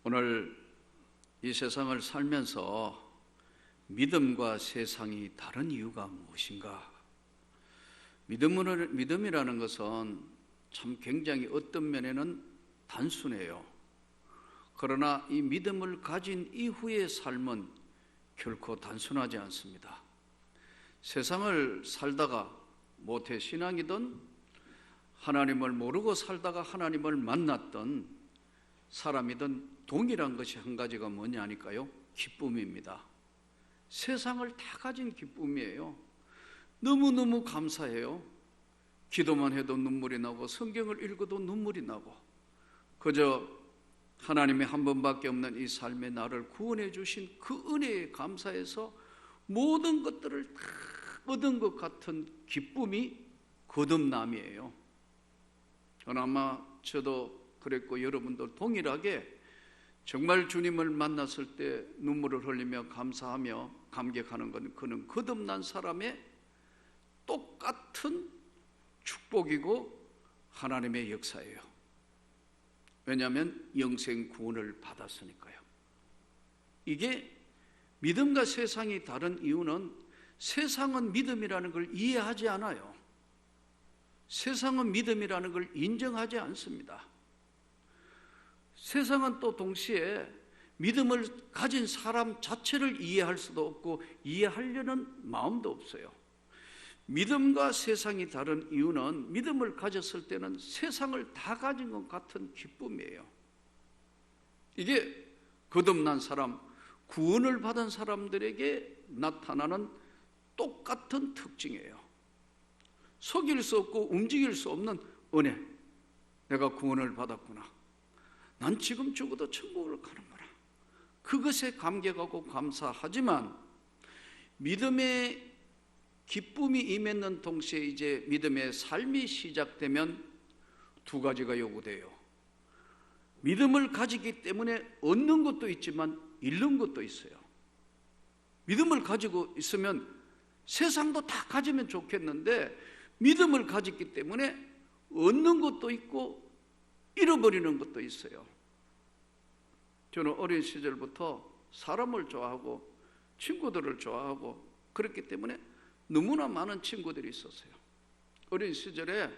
오늘 이 세상을 살면서 믿음과 세상이 다른 이유가 무엇인가? 믿음이라는 것은 참 굉장히 어떤 면에는 단순해요. 그러나 이 믿음을 가진 이후의 삶은 결코 단순하지 않습니다. 세상을 살다가 모태 신앙이든 하나님을 모르고 살다가 하나님을 만났던 사람이든 동일한 것이 한 가지가 뭐냐 하니까요, 기쁨입니다. 세상을 다 가진 기쁨이에요. 너무너무 감사해요. 기도만 해도 눈물이 나고 성경을 읽어도 눈물이 나고, 그저 하나님이 한 번밖에 없는 이 삶의 나를 구원해 주신 그 은혜에 감사해서 모든 것들을 다 얻은 것 같은 기쁨이 거듭남이에요. 아마 저도 그랬고 여러분도 동일하게 정말 주님을 만났을 때 눈물을 흘리며 감사하며 감격하는 건 그는 거듭난 사람의 똑같은 축복이고 하나님의 역사예요. 왜냐하면 영생 구원을 받았으니까요. 이게 믿음과 세상이 다른 이유는 세상은 믿음이라는 걸 이해하지 않아요. 세상은 믿음이라는 걸 인정하지 않습니다. 세상은 또 동시에 믿음을 가진 사람 자체를 이해할 수도 없고 이해하려는 마음도 없어요. 믿음과 세상이 다른 이유는 믿음을 가졌을 때는 세상을 다 가진 것 같은 기쁨이에요. 이게 거듭난 사람, 구원을 받은 사람들에게 나타나는 똑같은 특징이에요. 속일 수 없고 움직일 수 없는 은혜. 내가 구원을 받았구나. 난 지금 죽어도 천국을 가는구나. 그것에 감격하고 감사하지만 믿음의 기쁨이 임했는 동시에 이제 믿음의 삶이 시작되면 두 가지가 요구돼요. 믿음을 가지기 때문에 얻는 것도 있지만 잃는 것도 있어요. 믿음을 가지고 있으면 세상도 다 가지면 좋겠는데 믿음을 가졌기 때문에 얻는 것도 있고 잃어버리는 것도 있어요. 저는 어린 시절부터 사람을 좋아하고 친구들을 좋아하고 그렇기 때문에 너무나 많은 친구들이 있었어요. 어린 시절에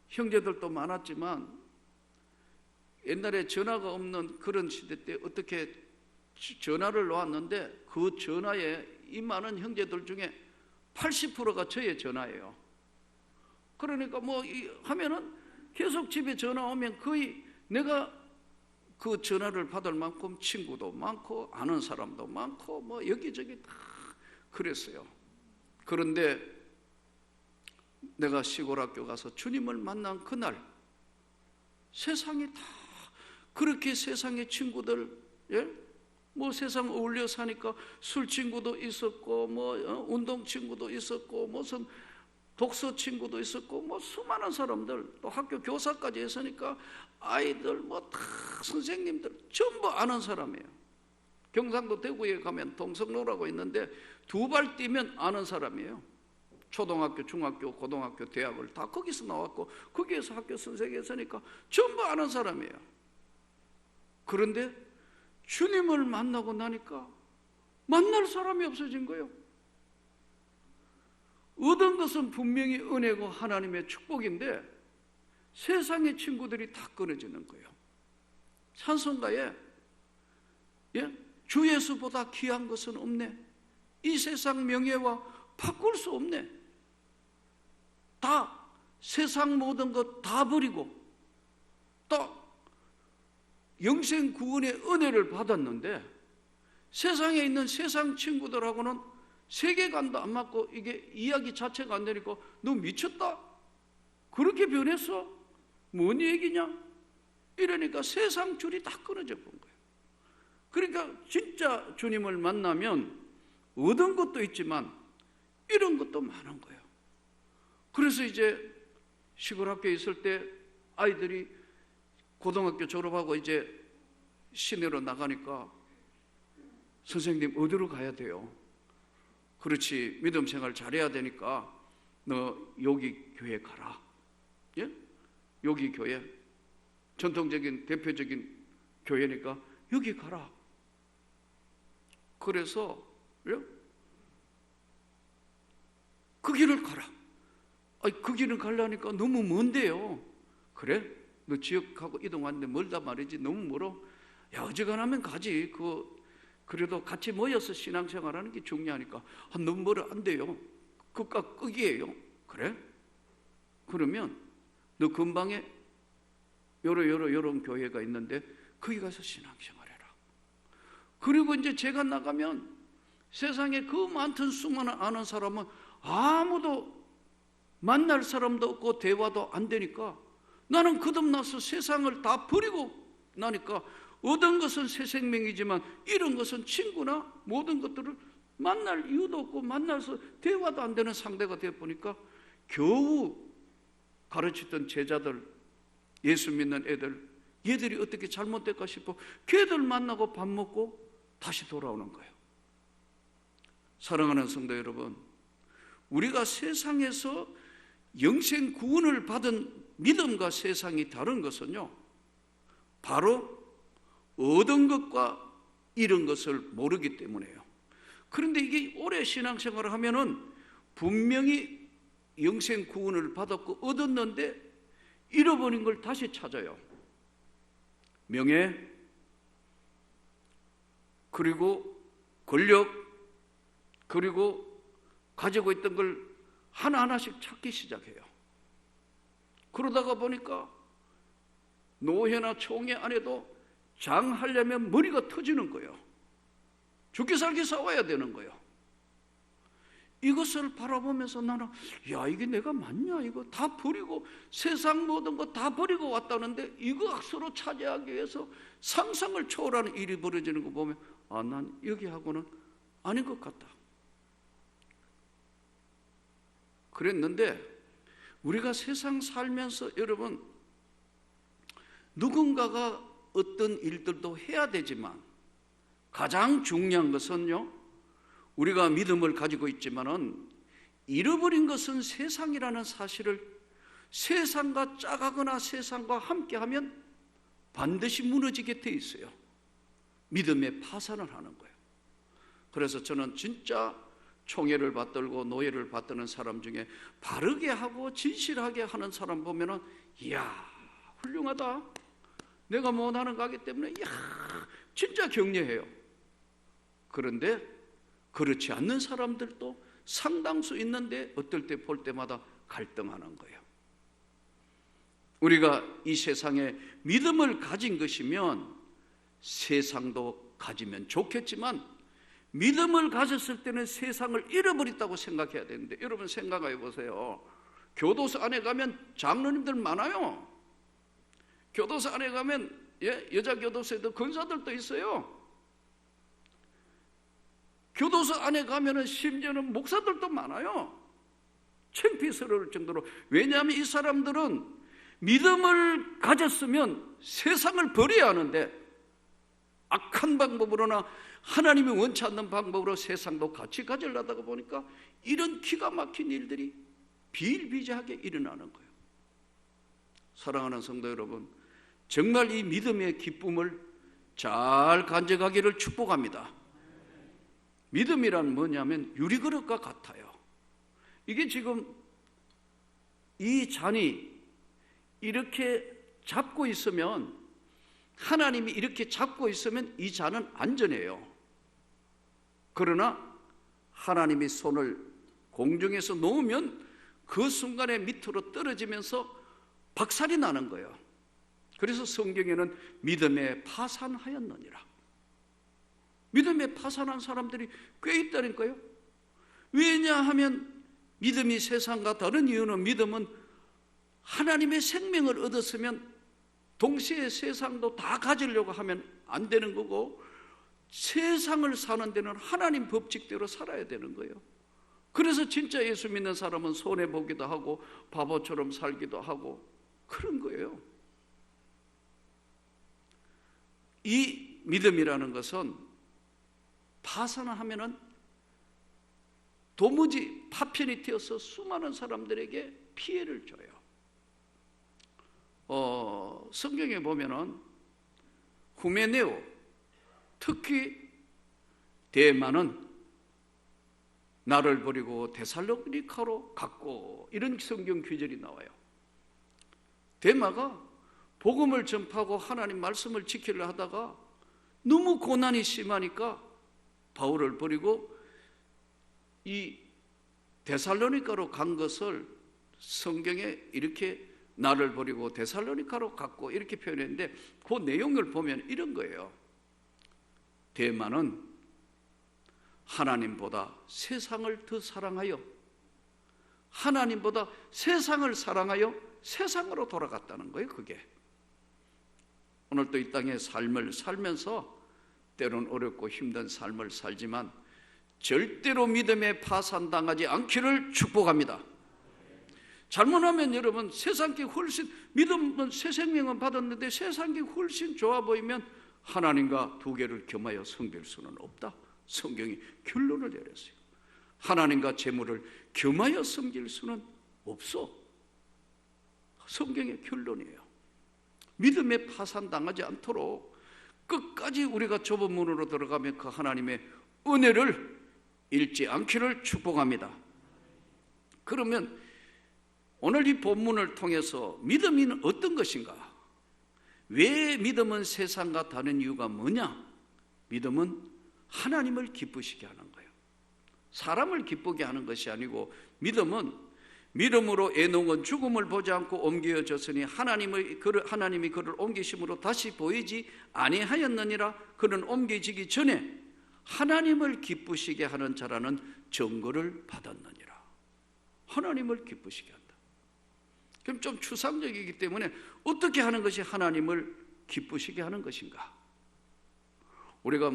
형제들도 많았지만 옛날에 전화가 없는 그런 시대 때 어떻게 전화를 놓았는데 그 전화에 이 많은 형제들 중에 80%가 저의 전화예요. 그러니까 하면은 계속 집에 전화 오면 거의 내가 그 전화를 받을 만큼 친구도 많고 아는 사람도 많고 여기저기 다 그랬어요. 그런데 내가 시골 학교 가서 주님을 만난 그날 세상이 다 그렇게 세상의 친구들, 세상 어울려 사니까 술 친구도 있었고 운동 친구도 있었고 무슨 독서 친구도 있었고 수많은 사람들, 또 학교 교사까지 했으니까 아이들 다 선생님들 전부 아는 사람이에요. 경상도 대구에 가면 동성로라고 있는데 두 발 뛰면 아는 사람이에요. 초등학교, 중학교, 고등학교, 대학을 다 거기서 나왔고 거기에서 학교 선생님 했으니까 전부 아는 사람이에요. 그런데 주님을 만나고 나니까 만날 사람이 없어진 거예요. 얻은 것은 분명히 은혜고 하나님의 축복인데 세상의 친구들이 다 끊어지는 거예요. 찬송가에 주 예수보다 귀한 것은 없네. 이 세상 명예와 바꿀 수 없네. 다 세상 모든 것 다 버리고 또 영생 구원의 은혜를 받았는데 세상에 있는 세상 친구들하고는 세계관도 안 맞고 이게 이야기 자체가 안 되니까 너 미쳤다? 그렇게 변했어? 뭔 얘기냐? 이러니까 세상 줄이 다 끊어져 본 거예요. 그러니까 진짜 주님을 만나면 얻은 것도 있지만 잃은 것도 많은 거예요. 그래서 이제 시골 학교에 있을 때 아이들이 고등학교 졸업하고 이제 시내로 나가니까 선생님 어디로 가야 돼요? 그렇지, 믿음 생활 잘해야 되니까 너 여기 교회 가라. 여기 교회 전통적인 대표적인 교회니까 여기 가라. 그래서 그 길을 가라. 아니, 그 길을 가려니까 너무 먼데요. 그래? 너 지역하고 이동하는데 멀다 말이지. 너무 멀어. 야, 어지간하면 가지. 그래도 같이 모여서 신앙생활하는 게 중요하니까. 너무 멀어 안 돼요. 극과 극이에요. 그래? 그러면 너 근방에 요런 교회가 있는데 거기 가서 신앙생활해라. 그리고 이제 제가 나가면 세상에 그 많던 수많은 아는 사람은 아무도 만날 사람도 없고 대화도 안 되니까 나는 거듭나서 세상을 다 버리고 나니까 얻은 것은 새 생명이지만 잃은 것은 친구나 모든 것들을 만날 이유도 없고 만나서 대화도 안 되는 상대가 되어 보니까 겨우 가르치던 제자들, 예수 믿는 애들, 얘들이 어떻게 잘못될까 싶어 걔들 만나고 밥 먹고 다시 돌아오는 거예요. 사랑하는 성도 여러분, 우리가 세상에서 영생 구원을 받은 믿음과 세상이 다른 것은요, 바로 얻은 것과 잃은 것을 모르기 때문에요. 그런데 이게 오래 신앙생활을 하면은 분명히 영생 구원을 받았고 얻었는데 잃어버린 걸 다시 찾아요. 명예, 그리고 권력, 그리고 가지고 있던 걸 하나하나씩 찾기 시작해요. 그러다가 보니까 노회나 총회 안에도 장하려면 머리가 터지는 거예요. 죽기 살기 싸워야 되는 거예요. 이것을 바라보면서 나는 야, 이게 내가 맞냐? 이거 다 버리고 세상 모든 거 다 버리고 왔다는데 이거 서로 차지하기 위해서 상상을 초월하는 일이 벌어지는 거 보면 난 여기하고는 아닌 것 같다. 그랬는데 우리가 세상 살면서 여러분 누군가가 어떤 일들도 해야 되지만 가장 중요한 것은요, 우리가 믿음을 가지고 있지만은 잃어버린 것은 세상이라는 사실을 세상과 짝하거나 세상과 함께하면 반드시 무너지게 돼 있어요. 믿음의 파산을 하는 거예요. 그래서 저는 진짜 총애를 받들고 노예를 받드는 사람 중에 바르게 하고 진실하게 하는 사람 보면은 이야, 훌륭하다. 내가 못하는 거기 때문에 이야, 진짜 격려해요. 그런데 그렇지 않는 사람들도 상당수 있는데 어떨 때 볼 때마다 갈등하는 거예요. 우리가 이 세상에 믿음을 가진 것이면 세상도 가지면 좋겠지만 믿음을 가졌을 때는 세상을 잃어버렸다고 생각해야 되는데 여러분 생각해 보세요. 교도소 안에 가면 장로님들 많아요. 교도소 안에 가면 여자 교도소에도 권사들도 있어요. 교도소 안에 가면은 심지어는 목사들도 많아요. 창피스러울 정도로. 왜냐하면 이 사람들은 믿음을 가졌으면 세상을 버려야 하는데 악한 방법으로나 하나님이 원치 않는 방법으로 세상도 같이 가지려다가 보니까 이런 기가 막힌 일들이 비일비재하게 일어나는 거예요. 사랑하는 성도 여러분, 정말 이 믿음의 기쁨을 잘 간직하기를 축복합니다. 믿음이란 뭐냐면 유리그릇과 같아요. 이게 지금 이 잔이 이렇게 잡고 있으면, 하나님이 이렇게 잡고 있으면 이 잔은 안전해요. 그러나 하나님이 손을 공중에서 놓으면 그 순간에 밑으로 떨어지면서 박살이 나는 거예요. 그래서 성경에는 믿음에 파산하였느니라. 믿음에 파산한 사람들이 꽤 있다니까요. 왜냐하면 믿음이 세상과 다른 이유는 믿음은 하나님의 생명을 얻었으면 동시에 세상도 다 가지려고 하면 안 되는 거고, 세상을 사는 데는 하나님 법칙대로 살아야 되는 거예요. 그래서 진짜 예수 믿는 사람은 손해보기도 하고 바보처럼 살기도 하고 그런 거예요. 이 믿음이라는 것은 파산을 하면은 도무지 파편이 되어서 수많은 사람들에게 피해를 줘요. 성경에 보면은 후메네오, 특히 데마는 나를 버리고 데살로니가로 갔고, 이런 성경 구절이 나와요. 데마가 복음을 전파하고 하나님 말씀을 지키려 하다가 너무 고난이 심하니까 바울을 버리고 이 데살로니가로 간 것을 성경에 이렇게 나를 버리고 데살로니가로 갔고 이렇게 표현했는데, 그 내용을 보면 이런 거예요. 데마는 하나님보다 세상을 더 사랑하여, 하나님보다 세상을 사랑하여 세상으로 돌아갔다는 거예요. 그게 오늘도 이 땅의 삶을 살면서 때론 어렵고 힘든 삶을 살지만 절대로 믿음에 파산당하지 않기를 축복합니다. 잘못하면 여러분, 세상이 훨씬, 믿음은 새 생명은 받았는데 세상이 훨씬 좋아 보이면 하나님과 두 개를 겸하여 섬길 수는 없다. 성경이 결론을 내렸어요. 하나님과 재물을 겸하여 섬길 수는 없어. 성경의 결론이에요. 믿음에 파산당하지 않도록 끝까지 우리가 좁은 문으로 들어가면 그 하나님의 은혜를 잃지 않기를 축복합니다. 그러면 오늘 이 본문을 통해서 믿음이 어떤 것인가? 왜 믿음은 세상과 다른 이유가 뭐냐? 믿음은 하나님을 기쁘시게 하는 거예요. 사람을 기쁘게 하는 것이 아니고, 믿음은 믿음으로 에녹은 죽음을 보지 않고 옮겨졌으니 하나님이 그를 옮기심으로 다시 보이지 아니하였느니라. 그는 옮겨지기 전에 하나님을 기쁘시게 하는 자라는 증거를 받았느니라. 하나님을 기쁘시게 한다. 그럼 좀 추상적이기 때문에 어떻게 하는 것이 하나님을 기쁘시게 하는 것인가? 우리가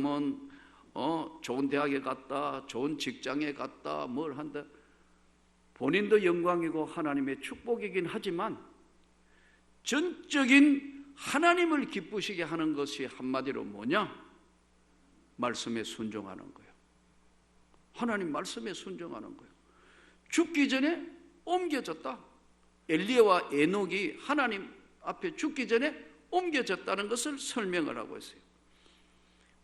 좋은 대학에 갔다, 좋은 직장에 갔다, 뭘 한다, 본인도 영광이고 하나님의 축복이긴 하지만 전적인 하나님을 기쁘시게 하는 것이 한마디로 뭐냐? 말씀에 순종하는 거예요. 하나님 말씀에 순종하는 거예요. 죽기 전에 옮겨졌다. 엘리야와 에녹이 하나님 앞에 죽기 전에 옮겨졌다는 것을 설명을 하고 있어요.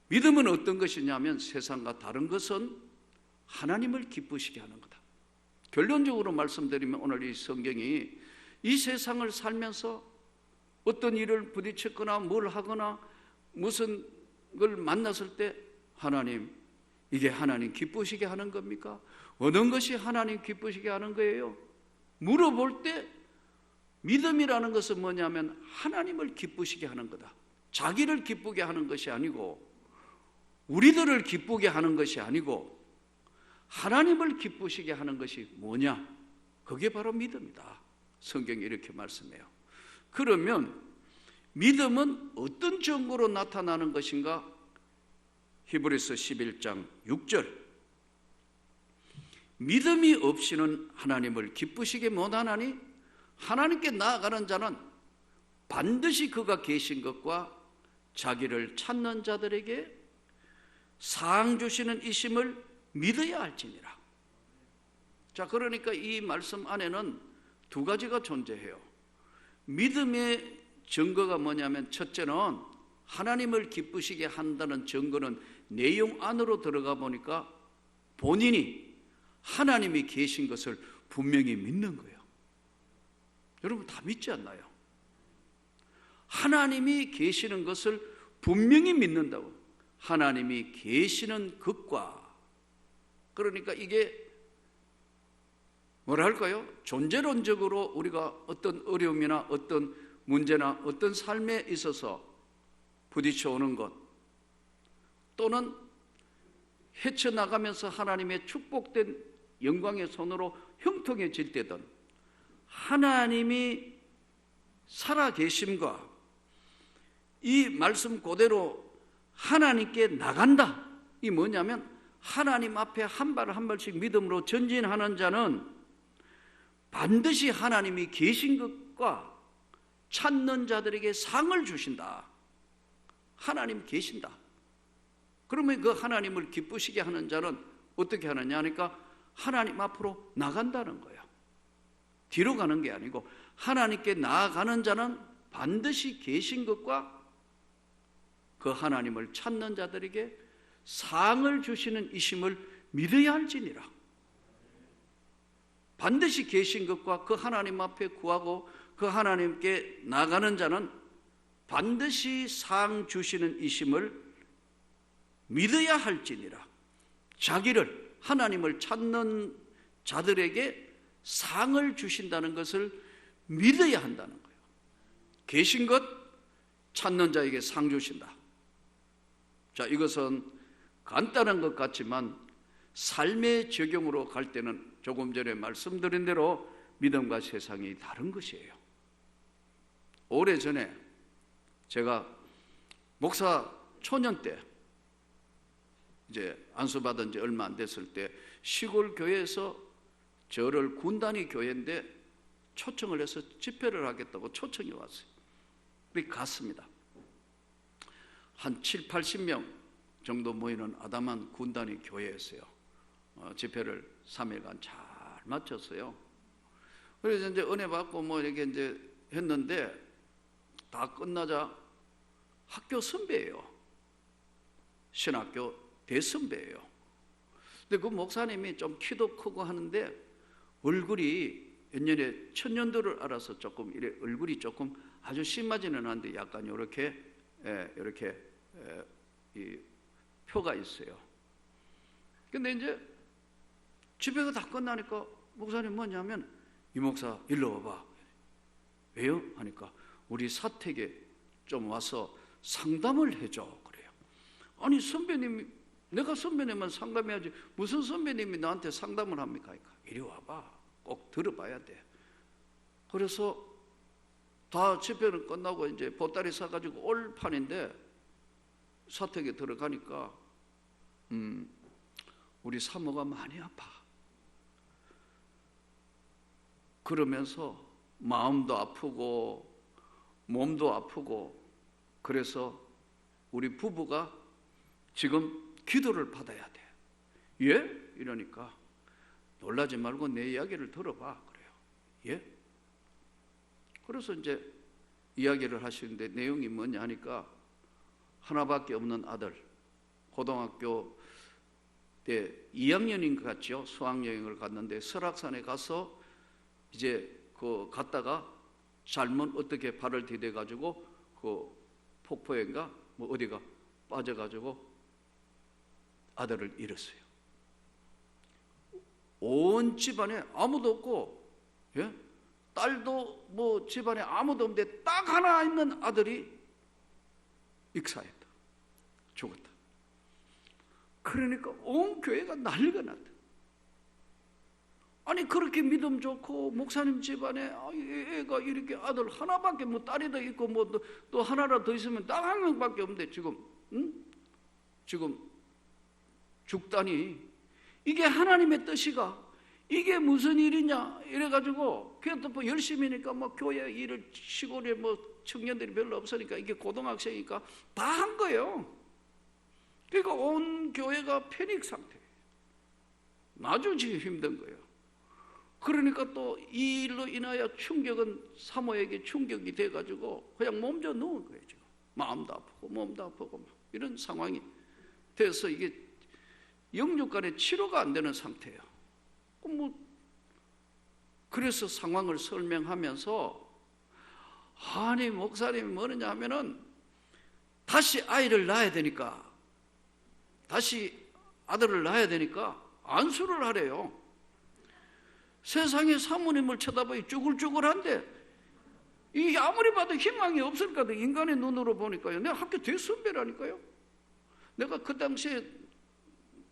믿음은 어떤 것이냐면 세상과 다른 것은 하나님을 기쁘시게 하는 거다. 결론적으로 말씀드리면 오늘 이 성경이 이 세상을 살면서 어떤 일을 부딪혔거나 뭘 하거나 무슨 걸 만났을 때 하나님, 이게 하나님 기쁘시게 하는 겁니까? 어느 것이 하나님 기쁘시게 하는 거예요? 물어볼 때 믿음이라는 것은 뭐냐면 하나님을 기쁘시게 하는 거다. 자기를 기쁘게 하는 것이 아니고, 우리들을 기쁘게 하는 것이 아니고 하나님을 기쁘시게 하는 것이 뭐냐? 그게 바로 믿음이다. 성경이 이렇게 말씀해요. 그러면 믿음은 어떤 증거로 나타나는 것인가? 히브리서 11장 6절, 믿음이 없이는 하나님을 기쁘시게 못하나니 하나님께 나아가는 자는 반드시 그가 계신 것과 자기를 찾는 자들에게 상 주시는 이심을 믿어야 할지니라. 자, 그러니까 이 말씀 안에는 두 가지가 존재해요. 믿음의 증거가 뭐냐면, 첫째는 하나님을 기쁘시게 한다는 증거는 내용 안으로 들어가 보니까 본인이 하나님이 계신 것을 분명히 믿는 거예요. 여러분 다 믿지 않나요? 하나님이 계시는 것을 분명히 믿는다고. 하나님이 계시는 것과, 그러니까 이게 뭐라 할까요? 존재론적으로 우리가 어떤 어려움이나 어떤 문제나 어떤 삶에 있어서 부딪혀오는 것, 또는 헤쳐나가면서 하나님의 축복된 영광의 손으로 형통해질 때든 하나님이 살아계심과 이 말씀 그대로 하나님께 나간다. 이 뭐냐면 하나님 앞에 한 발 한 발씩 믿음으로 전진하는 자는 반드시 하나님이 계신 것과 찾는 자들에게 상을 주신다. 하나님 계신다. 그러면 그 하나님을 기쁘시게 하는 자는 어떻게 하느냐 하니까 하나님 앞으로 나간다는 거예요. 뒤로 가는 게 아니고 하나님께 나아가는 자는 반드시 계신 것과 그 하나님을 찾는 자들에게 상을 주시는 이심을 믿어야 할지니라. 반드시 계신 것과 그 하나님 앞에 구하고 그 하나님께 나가는 자는 반드시 상 주시는 이심을 믿어야 할지니라. 자기를, 하나님을 찾는 자들에게 상을 주신다는 것을 믿어야 한다는 거예요. 계신 것, 찾는 자에게 상 주신다. 자, 이것은 간단한 것 같지만 삶의 적용으로 갈 때는 조금 전에 말씀드린 대로 믿음과 세상이 다른 것이에요. 오래전에 제가 목사 초년 때, 이제 안수받은 지 얼마 안 됐을 때 시골 교회에서 저를 군단위 교회인데 초청을 해서 집회를 하겠다고 초청이 왔어요. 우리 갔습니다. 한 7, 80명 정도 모이는 아담한 군단위 교회였어요. 집회를 3일간 잘 마쳤어요. 그래서 이제 은혜 받고 뭐 이렇게 이제 했는데 다 끝나자 학교 선배예요. 신학교 대선배예요. 근데 그 목사님이 좀 키도 크고 하는데 얼굴이 옛날에 천년도를 알아서 조금 이래 얼굴이 조금 아주 심하지는 않은데 약간 이렇게 이 표가 있어요. 근데 이제 집회가 다 끝나니까 목사님 뭐냐면 이 목사 일로 와봐. 왜요? 하니까 우리 사택에 좀 와서 상담을 해줘 그래요. 아니 선배님이, 내가 선배님은 상담해야지 무슨 선배님이 나한테 상담을 합니까? 그러니까 이리 와봐. 꼭 들어봐야 돼. 그래서 다 집회는 끝나고 이제 보따리 사가지고 올 판인데 사택에 들어가니까 우리 사모가 많이 아파. 그러면서 마음도 아프고 몸도 아프고 그래서 우리 부부가 지금 기도를 받아야 돼. 예? 이러니까 놀라지 말고 내 이야기를 들어봐 그래요. 예? 그래서 이제 이야기를 하시는데 내용이 뭐냐 하니까 하나밖에 없는 아들, 고등학교 때 2학년인 것 같죠. 수학여행을 갔는데 설악산에 가서 이제 그 갔다가 잘못 어떻게 발을 디뎌 가지고 그 폭포인가 뭐 어디가 빠져 가지고 아들을 잃었어요. 온 집안에 아무도 없고, 예? 딸도 뭐 집안에 아무도 없는데 딱 하나 있는 아들이 익사했다. 죽었다. 그러니까 온 교회가 난리가 났다. 아니 그렇게 믿음 좋고 목사님 집안에 애가 이렇게 아들 하나밖에 뭐 딸이 더 있고 뭐 또 하나라도 더 있으면 딱 한 명밖에 없는데 지금 지금 죽다니 이게 하나님의 뜻이가 이게 무슨 일이냐 이래가지고 그냥 또 뭐 열심히니까 뭐 교회 일을 시골에 뭐 청년들이 별로 없으니까 이게 고등학생이니까 다 한 거예요. 그러니까 온 교회가 패닉 상태. 아주 지금 힘든 거예요. 그러니까 또 이 일로 인하여 충격은 사모에게 충격이 돼가지고 그냥 몸져 누운 거예요. 지금 마음도 아프고 몸도 아프고 막 이런 상황이 돼서 이게 영육간의 치료가 안 되는 상태예요. 뭐 그래서 상황을 설명하면서 아니 목사님이 뭐느냐 하면은 다시 아이를 낳아야 되니까 다시 아들을 낳아야 되니까 안수를 하래요. 세상에 사모님을 쳐다보니 쭈글쭈글한데 이게 아무리 봐도 희망이 없으니까 인간의 눈으로 보니까요. 내가 학교 대선배라니까요. 내가 그 당시에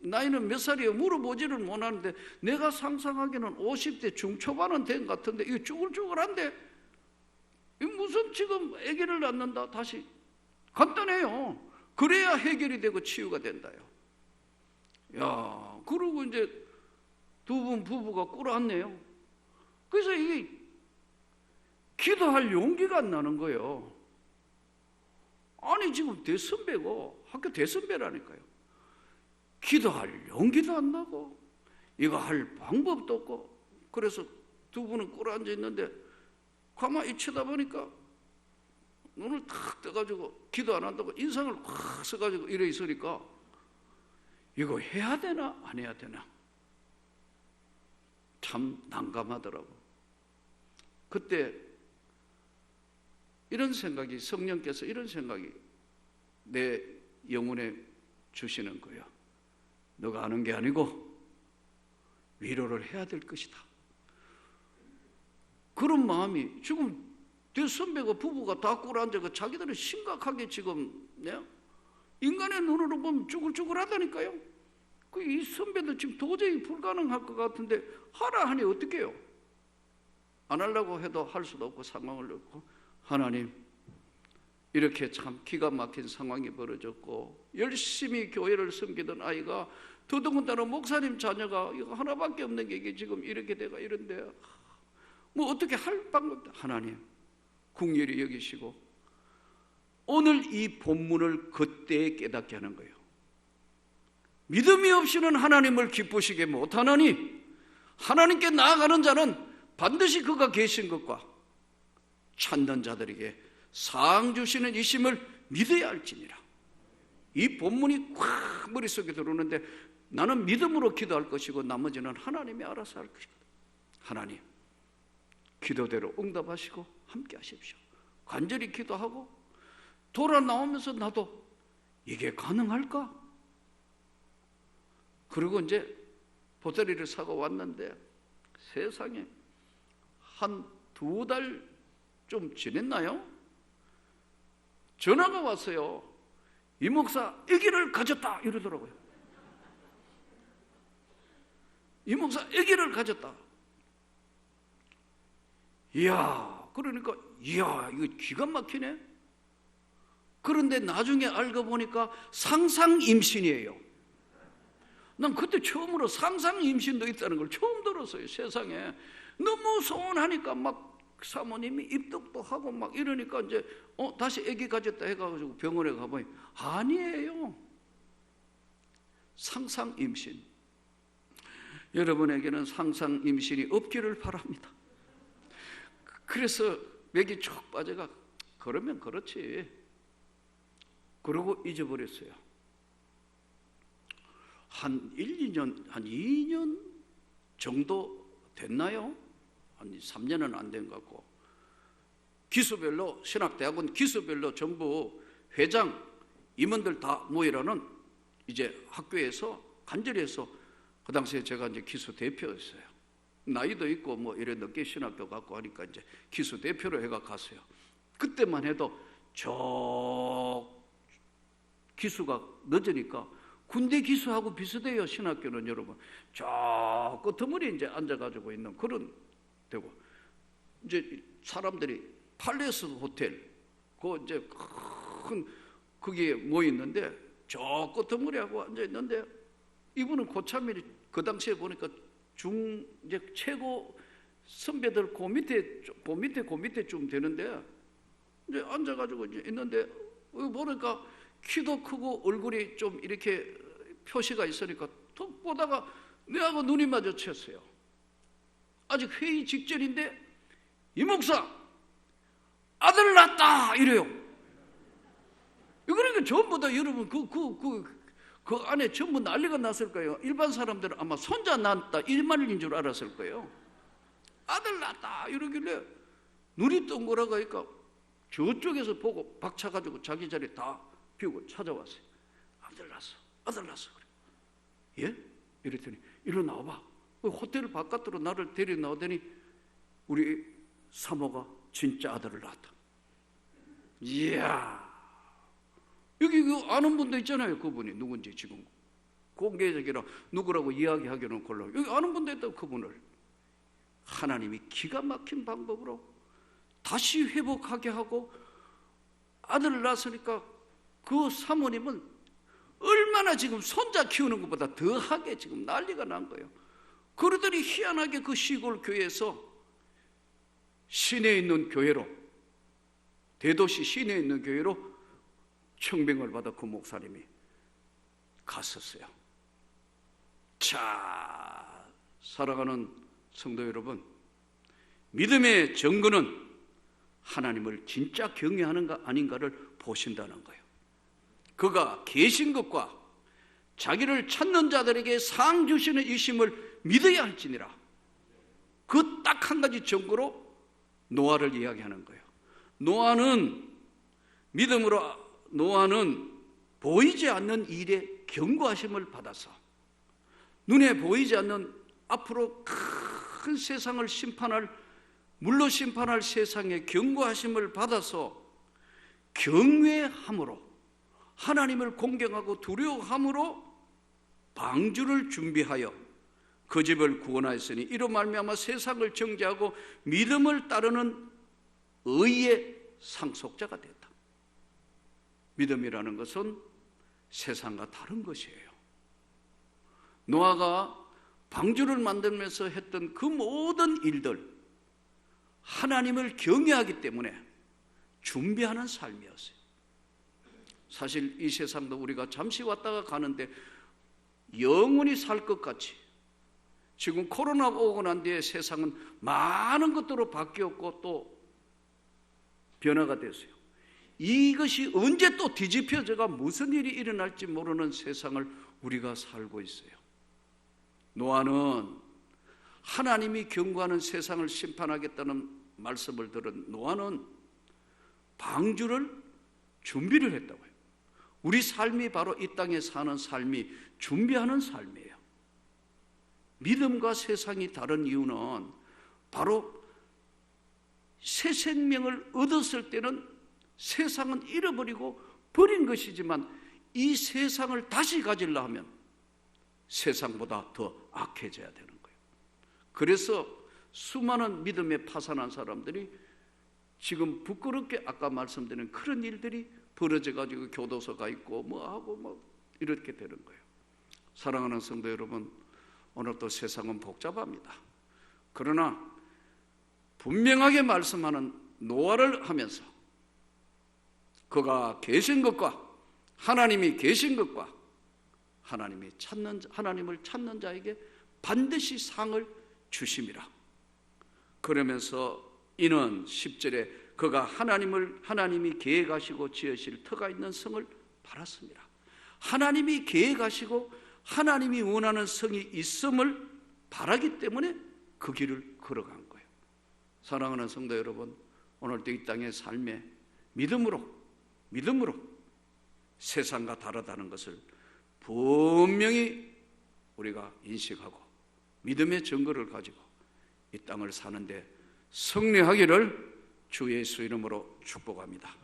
나이는 몇 살이에요? 물어보지를 못하는데 내가 상상하기에는 50대 중초반은 된 것 같은데 이거 쭈글쭈글한데 무슨 지금 아기를 낳는다 다시 간단해요. 그래야 해결이 되고 치유가 된다요. 야, 그러고 이제 두 분 부부가 꿇어왔네요. 그래서 이게 기도할 용기가 안 나는 거예요. 아니 지금 대선배고 학교 대선배라니까요. 기도할 용기도 안 나고 이거 할 방법도 없고 그래서 두 분은 꿇어앉아 있는데 가만히 쳐다보니까 눈을 탁 떠가지고 기도 안 한다고 인상을 확 써가지고 이래 있으니까 이거 해야 되나 안 해야 되나 참 난감하더라고. 그때 이런 생각이, 성령께서 이런 생각이 내 영혼에 주시는 거예요. 너가 아는 게 아니고 위로를 해야 될 것이다. 그런 마음이, 지금 내 선배가, 부부가 다 꿇어앉아서 자기들은 심각하게 지금 인간의 눈으로 보면 쭈글쭈글하다니까요. 이 선배도 지금 도저히 불가능할 것 같은데 하라 하니 어떻게 해요? 안 하려고 해도 할 수도 없고 상황을 놓고, 하나님 이렇게 참 기가 막힌 상황이 벌어졌고 열심히 교회를 섬기던 아이가, 더더군다나 목사님 자녀가 이거 하나밖에 없는 게 이게 지금 이렇게 돼가 이런데 뭐 어떻게 할 방법도, 하나님 긍휼히 여기시고 오늘 이 본문을 그때에 깨닫게 하는 거예요. 믿음이 없이는 하나님을 기쁘시게 못하나니 하나님께 나아가는 자는 반드시 그가 계신 것과 찾는 자들에게 상 주시는 이심을 믿어야 할지니라. 이 본문이 꽉 머릿속에 들어오는데 나는 믿음으로 기도할 것이고 나머지는 하나님이 알아서 할 것이다. 하나님 기도대로 응답하시고 함께 하십시오. 간절히 기도하고 돌아 나오면서 나도 이게 가능할까? 그리고 이제 보따리를 사고 왔는데 세상에 한 2달 좀 지냈나요? 전화가 왔어요. 이 목사 아기를 가졌다 이러더라고요. 이 목사 아기를 가졌다. 이야, 그러니까 이야, 이거 기가 막히네. 그런데 나중에 알고 보니까 상상 임신이에요. 난 그때 처음으로 상상 임신도 있다는 걸 처음 들었어요. 세상에 너무 서운하니까 막 사모님이 입덕도 하고 막 이러니까 이제 다시 아기 가졌다 해가지고 병원에 가보니 아니에요. 상상 임신. 여러분에게는 상상 임신이 없기를 바랍니다. 그래서 맥이 쭉 빠져가 그러면 그렇지. 그러고 잊어버렸어요. 한 1-2년, 한 2년 정도 됐나요? 한 3년은 안 된 것 같고, 기수별로, 신학대학원 기수별로 전부 회장, 임원들 다 모이라는 이제 학교에서 간절히 해서, 그 당시에 제가 이제 기수 대표였어요. 나이도 있고 뭐 이래 늦게 신학교 갔고 하니까 이제 기수 대표로 해가 갔어요. 그때만 해도 저 기수가 늦으니까 군대 기수하고 비슷해요. 신학교는 여러분 저 끄트머리 이제 앉아가지고 있는 그런 데고, 이제 사람들이 팔레스 호텔 그 이제 큰 거기에 모여 있는데 저 끄트머리하고 앉아 있는데 이분은 고참이 그 당시에 보니까 이제 최고 선배들 그 밑에쯤 되는데 이제 앉아가지고 이제 있는데 보니까 키도 크고 얼굴이 좀 이렇게 표시가 있으니까 툭 보다가 내하고 눈이 마주쳤어요. 아직 회의 직전인데 이 목사 아들 낳았다 이래요. 그러니까 전부 다 여러분 그 안에 전부 난리가 났을 거예요. 일반 사람들은 아마 손자 낳았다 이 말인 줄 알았을 거예요. 아들 낳았다 이러길래 눈이 동그라가니까 저쪽에서 보고 박차가지고 자기 자리 다 비우고 찾아왔어요. 아들 낳았어. 그래. 예? 이랬더니 일로 나와봐. 호텔 바깥으로 나를 데리고 나오더니 우리 사모가 진짜 아들을 낳았다. 이야, 여기 그 아는 분도 있잖아요. 그분이 누군지 지금 공개적이라 누구라고 이야기하기는 곤란해요. 여기 아는 분도 있다고. 그분을 하나님이 기가 막힌 방법으로 다시 회복하게 하고 아들을 낳았으니까 그 사모님은 얼마나 지금 손자 키우는 것보다 더하게 지금 난리가 난 거예요. 그러더니 희한하게 그 시골 교회에서 시내에 있는 교회로, 대도시 시내에 있는 교회로 청빙을 받아 그 목사님이 갔었어요. 자, 사랑하는 성도 여러분, 믿음의 증거는 하나님을 진짜 경외하는가 아닌가를 보신다는 거예요. 그가 계신 것과 자기를 찾는 자들에게 상 주시는 이심을 믿어야 할지니라. 그 딱 한 가지 증거로 노아를 이야기하는 거예요. 노아는 보이지 않는 일에 경고하심을 받아서, 눈에 보이지 않는 앞으로 큰 세상을 물로 심판할 세상에 경고하심을 받아서 경외함으로, 하나님을 공경하고 두려워함으로 방주를 준비하여 그 집을 구원하였으니 이로 말미암아 세상을 정죄하고 믿음을 따르는 의의 상속자가 됐다. 믿음이라는 것은 세상과 다른 것이에요. 노아가 방주를 만들면서 했던 그 모든 일들, 하나님을 경외하기 때문에 준비하는 삶이었어요. 사실 이 세상도 우리가 잠시 왔다가 가는데 영원히 살 것 같이, 지금 코로나 오고 난 뒤에 세상은 많은 것들로 바뀌었고 또 변화가 됐어요. 이것이 언제 또 뒤집혀져가 무슨 일이 일어날지 모르는 세상을 우리가 살고 있어요. 노아는 하나님이 경고하는 세상을 심판하겠다는 말씀을 들은 노아는 방주를 준비를 했다고요. 우리 삶이 바로 이 땅에 사는 삶이 준비하는 삶이에요. 믿음과 세상이 다른 이유는 바로 새 생명을 얻었을 때는 세상은 잃어버리고 버린 것이지만 이 세상을 다시 가지려 하면 세상보다 더 악해져야 되는 거예요. 그래서 수많은 믿음에 파산한 사람들이 지금 부끄럽게 아까 말씀드린 그런 일들이 벌어져 가지고 교도소 가 있고 뭐하고 이렇게 되는 거예요. 사랑하는 성도 여러분, 오늘도 세상은 복잡합니다. 그러나 분명하게 말씀하는 노아를 하면서 그가 계신 것과 하나님이 계신 것과 하나님을 찾는 자에게 반드시 상을 주심이라. 그러면서 이는 10절에 그가 하나님이 계획하시고 지으실 터가 있는 성을 바랐습니다. 하나님이 계획하시고 하나님이 원하는 성이 있음을 바라기 때문에 그 길을 걸어간 거예요. 사랑하는 성도 여러분, 오늘도 이 땅의 삶에 믿음으로 세상과 다르다는 것을 분명히 우리가 인식하고 믿음의 증거를 가지고 이 땅을 사는데 승리하기를 주 예수 이름으로 축복합니다.